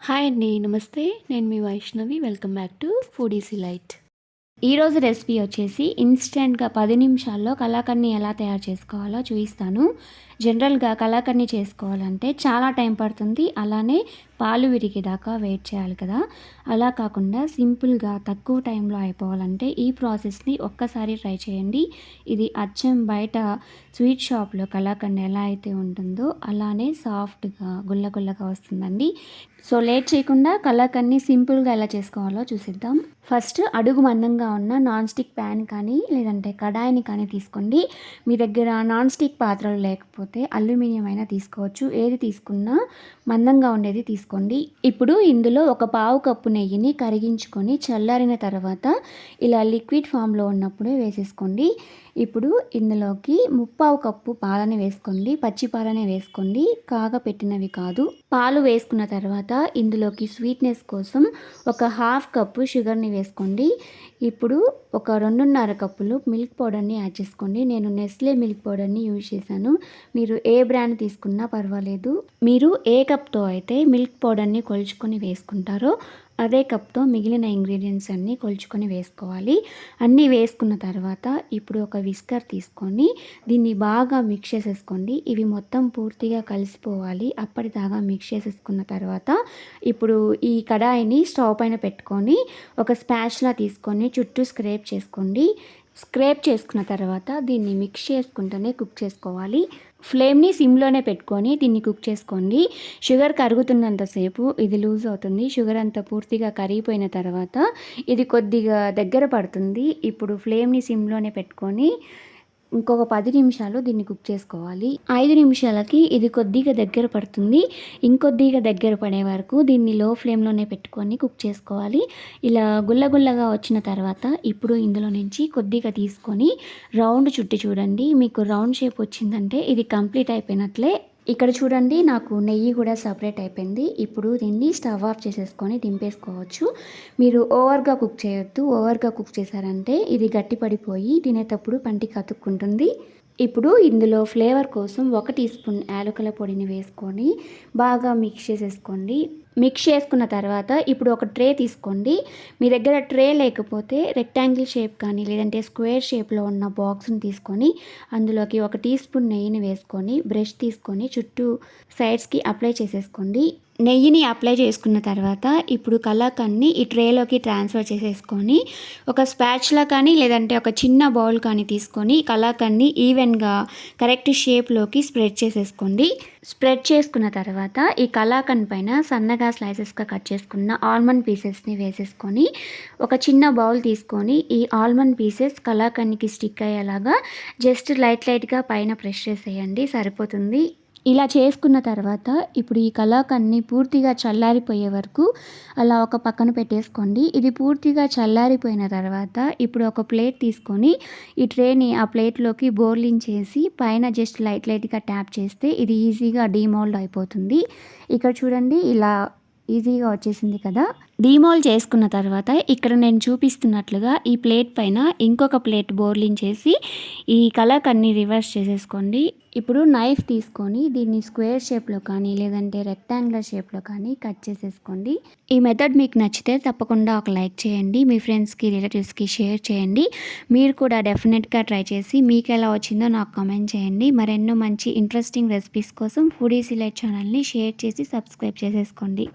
Hi అండి. నమస్తే. నేను మీ Vaishnavi. Welcome back to foodies light. ఈరోజు రెసిపీ వచ్చేసి ఇన్స్టెంట్గా 10 నిమిషాల్లో కలాకండ్ని ఎలా తయారు చేసుకోవాలో చూపిస్తాను. జనరల్గా కలాకండ్ని చేసుకోవాలంటే చాలా టైం పడుతుంది. అలానే పాలు విరిగేదాకా వెయిట్ చేయాలి కదా. అలా కాకుండా సింపుల్గా తక్కువ టైంలో అయిపోవాలంటే ఈ ప్రాసెస్ని ఒక్కసారి ట్రై చేయండి. ఇది అచ్చం బయట స్వీట్ షాప్లో కలాకండ్ ఎలా అయితే ఉంటుందో అలానే సాఫ్ట్గా గుల్లగుల్లగా వస్తుందండి. సో లేట్ చేయకుండా కలాకండ్ని సింపుల్గా ఎలా చేసుకోవాలో చూసిద్దాం. ఫస్ట్ అడుగు మందంగా ఉన్న నాన్ స్టిక్ ప్యాన్ కానీ లేదంటే కడాయిని కానీ తీసుకోండి. మీ దగ్గర నాన్ స్టిక్ పాత్రలు లేకపోతే అల్యూమినియం అయినా తీసుకోవచ్చు. ఏది తీసుకున్నా మందంగా ఉండేది తీసుకోండి. ఇప్పుడు ఇందులో ఒక పావు కప్పు నెయ్యిని కరిగించుకొని చల్లారిన తర్వాత ఇలా లిక్విడ్ ఫామ్లో ఉన్నప్పుడే వేసేసుకోండి. ఇప్పుడు ఇందులోకి ముప్పావు కప్పు పాలని వేసుకోండి. పచ్చి పాలనే వేసుకోండి, కాగపెట్టినవి కాదు. పాలు వేసుకున్న తర్వాత ఇందులోకి స్వీట్నెస్ కోసం ఒక హాఫ్ కప్పు షుగర్ని వేసుకోండి. ఇప్పుడు ఒక 2.5 కప్పులు మిల్క్ పౌడర్ని యాడ్ చేసుకోండి. నేను నెస్లే మిల్క్ పౌడర్ని యూజ్ చేశాను. మీరు ఏ బ్రాండ్ తీసుకున్నా పర్వాలేదు. మీరు ఏ కప్తో అయితే మిల్క్ పౌడర్ని కొలుచుకొని వేసుకుంటారో అదే కప్తో మిగిలిన ఇంగ్రీడియంట్స్ అన్నీ కొలుచుకొని వేసుకోవాలి. అన్నీ వేసుకున్న తర్వాత ఇప్పుడు ఒక విస్కర్ తీసుకొని దీన్ని బాగా మిక్స్ చేసేసుకోండి. ఇవి మొత్తం పూర్తిగా కలిసిపోవాలి. అప్పటిదాకా మిక్స్ చేసేసుకున్న తర్వాత ఇప్పుడు ఈ కడాయిని స్టవ్ పైన పెట్టుకొని ఒక స్పాచ్లా తీసుకొని చుట్టూ స్క్రేప్ చేసుకోండి. స్క్రేప్ చేసుకున్న తర్వాత దీన్ని మిక్స్ చేసుకుంటూనే కుక్ చేసుకోవాలి. ఫ్లేమ్ని సిమ్లోనే పెట్టుకొని దీన్ని కుక్ చేసుకోండి. షుగర్ కరుగుతున్నంతసేపు ఇది లూజ్ అవుతుంది. షుగర్ అంతా పూర్తిగా కరిగిపోయిన తర్వాత ఇది కొద్దిగా దగ్గర పడుతుంది. ఇప్పుడు ఫ్లేమ్ని సిమ్లోనే పెట్టుకొని ఇంకొక 10 నిమిషాలు దీన్ని కుక్ చేసుకోవాలి. 5 నిమిషాలకి ఇది కొద్దిగా దగ్గర పడుతుంది. ఇంకొద్దిగా దగ్గర పడే వరకు దీన్ని లో ఫ్లేమ్లోనే పెట్టుకొని కుక్ చేసుకోవాలి. ఇలా గుల్లగుల్లగా వచ్చిన తర్వాత ఇప్పుడు ఇందులో నుంచి కొద్దిగా తీసుకొని రౌండ్ చుట్టి చూడండి. మీకు రౌండ్ షేప్ వచ్చిందంటే ఇది కంప్లీట్ అయిపోయినట్లే. ఇక్కడ చూడండి, నాకు నెయ్యి కూడా సపరేట్ అయిపోయింది. ఇప్పుడు దీన్ని స్టవ్ ఆఫ్ చేసేసుకొని దింపేసుకోవచ్చు. మీరు ఓవర్గా కుక్ చేయొద్దు. ఓవర్గా కుక్ చేశారంటే ఇది గట్టిపడిపోయి తినేటప్పుడు పంటికి అతుక్కుంటుంది. ఇప్పుడు ఇందులో ఫ్లేవర్ కోసం 1 టీ స్పూన్ యాలకుల పొడిని వేసుకొని బాగా మిక్స్ చేసేసుకోండి. మిక్స్ చేసుకున్న తర్వాత ఇప్పుడు ఒక ట్రే తీసుకోండి. మీ దగ్గర ట్రే లేకపోతే రెక్టాంగిల్ షేప్ కానీ లేదంటే స్క్వేర్ షేప్లో ఉన్న బాక్స్ని తీసుకొని అందులోకి 1 టీ స్పూన్ నెయ్యిని వేసుకొని బ్రష్ తీసుకొని చుట్టూ సైడ్స్కి అప్లై చేసేసుకోండి. నెయ్యిని అప్లై చేసుకున్న తర్వాత ఇప్పుడు కలాకండ్ని ఈ ట్రేలోకి ట్రాన్స్ఫర్ చేసేసుకొని ఒక స్పాచ్లా కానీ లేదంటే ఒక చిన్న బౌల్ కానీ తీసుకొని కలాకండ్ని ఈవెన్గా కరెక్ట్ షేప్లోకి స్ప్రెడ్ చేసేసుకోండి. స్ప్రెడ్ చేసుకున్న తర్వాత ఈ కలాకండ్ పైన సన్నగా స్లైసెస్గా కట్ చేసుకున్న ఆల్మండ్ పీసెస్ని వేసేసుకొని ఒక చిన్న బౌల్ తీసుకొని ఈ ఆల్మండ్ పీసెస్ కలాకండ్కి స్టిక్ అయ్యేలాగా జస్ట్ లైట్గా పైన ప్రెస్ చేసేయండి, సరిపోతుంది. ఇలా చేసుకున్న తర్వాత ఇప్పుడు ఈ కలాకండ్ని పూర్తిగా చల్లారిపోయే వరకు అలా ఒక పక్కన పెట్టేసుకోండి. ఇది పూర్తిగా చల్లారిపోయిన తర్వాత ఇప్పుడు ఒక ప్లేట్ తీసుకొని ఈ ట్రేని ఆ ప్లేట్లోకి బోర్లించేసి పైన జస్ట్ లైట్గా ట్యాప్ చేస్తే ఇది ఈజీగా డీమోల్డ్ అయిపోతుంది. ఇక్కడ చూడండి, ఇలా ఈజీగా వచ్చేసింది కదా. డీమోల్డ్ చేసుకున్న తర్వాత ఇక్కడ నేను చూపిస్తున్నట్లుగా ఈ ప్లేట్ పైన ఇంకొక ప్లేట్ బోర్లించేసి ఈ కలాకండ్ని రివర్స్ చేసేసుకోండి. ఇప్పుడు నైఫ్ తీసుకొని దీన్ని స్క్వేర్ షేప్లో కానీ లేదంటే రెక్టాంగులర్ షేప్లో కానీ కట్ చేసేసుకోండి. ఈ మెథడ్ మీకు నచ్చితే తప్పకుండా ఒక లైక్ చేయండి. మీ ఫ్రెండ్స్కి రిలేటివ్స్కి షేర్ చేయండి. మీరు కూడా డెఫినెట్గా ట్రై చేసి మీకు ఎలా వచ్చిందో నాకు కామెంట్ చేయండి. మరెన్నో మంచి ఇంట్రెస్టింగ్ రెసిపీస్ కోసం ఫుడీస్ లైట్ ఛానల్ని షేర్ చేసి సబ్స్క్రైబ్ చేసేసుకోండి.